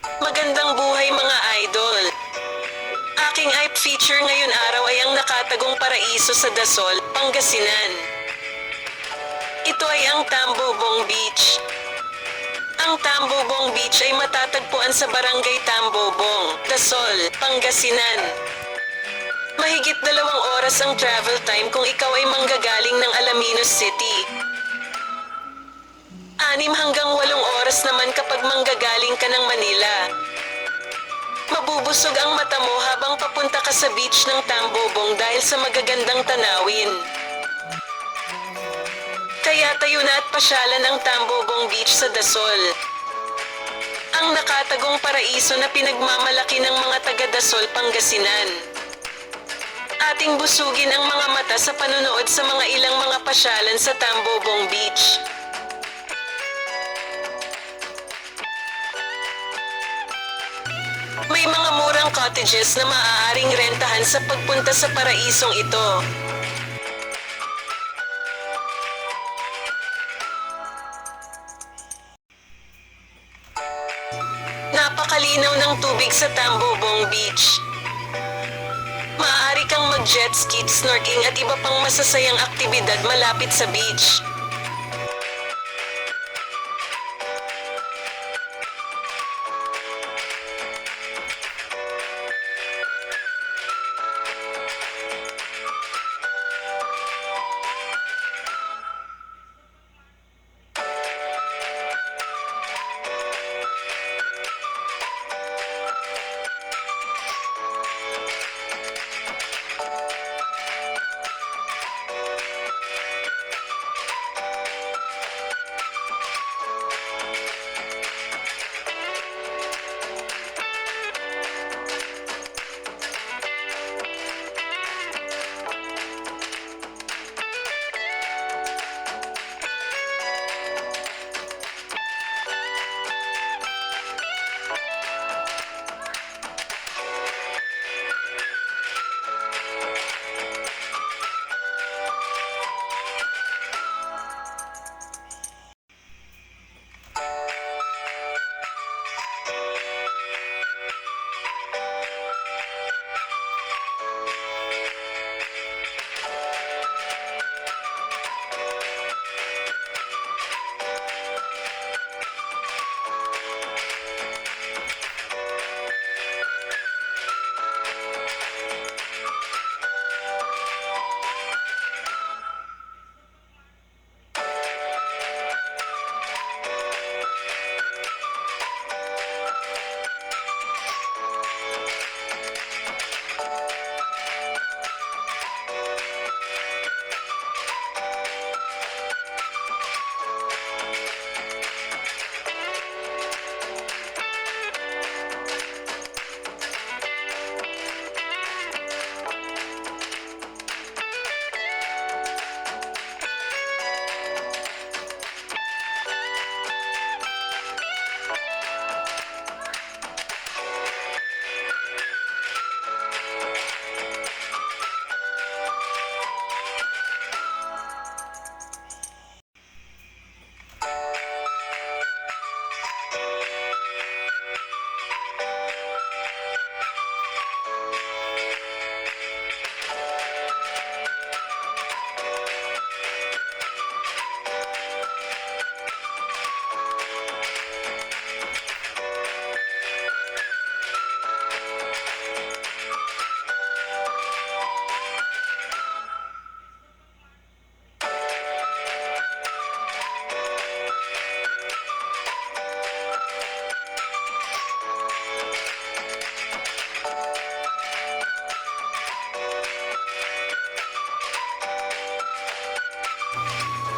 Magandang buhay mga idol. Aking hype feature ngayon araw ay ang nakatagong paraiso sa Dasol, Pangasinan. Ito ay ang Tambobong Beach. Ang Tambobong Beach ay matatagpuan sa Barangay Tambobong, Dasol, Pangasinan. Mahigit 2 oras ang travel time kung ikaw ay manggagaling ng Alaminos City. 6 hanggang 8 oras naman kapag manggagaling ka ng Manila. Mabubusog ang mata mo habang papunta ka sa beach ng Tambobong dahil sa magagandang tanawin. Kaya tayo na at pasyalan ang Tambobong Beach sa Dasol. Ang nakatagong paraiso na pinagmamalaki ng mga taga-Dasol, Pangasinan. Ating busugin ang mga mata sa panunood sa mga ilang mga pasyalan sa Tambobong Beach. May mga murang cottages na maaaring rentahan sa pagpunta sa paraisong ito. Napakalinaw ng tubig sa Tambobong Beach. Maaari kang mag-jet ski, snorkeling at iba pang masasayang aktibidad malapit sa beach.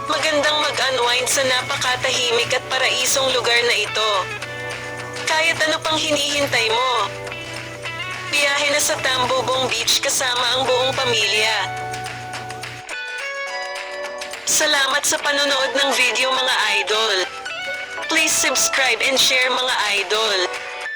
Magandang mag-unwind sa napakatahimik at paraisong lugar na ito. Kahit ano pang hinihintay mo. Biyahe na sa Tambobong Beach kasama ang buong pamilya. Salamat sa panonood ng video mga idol. Please subscribe and share mga idol.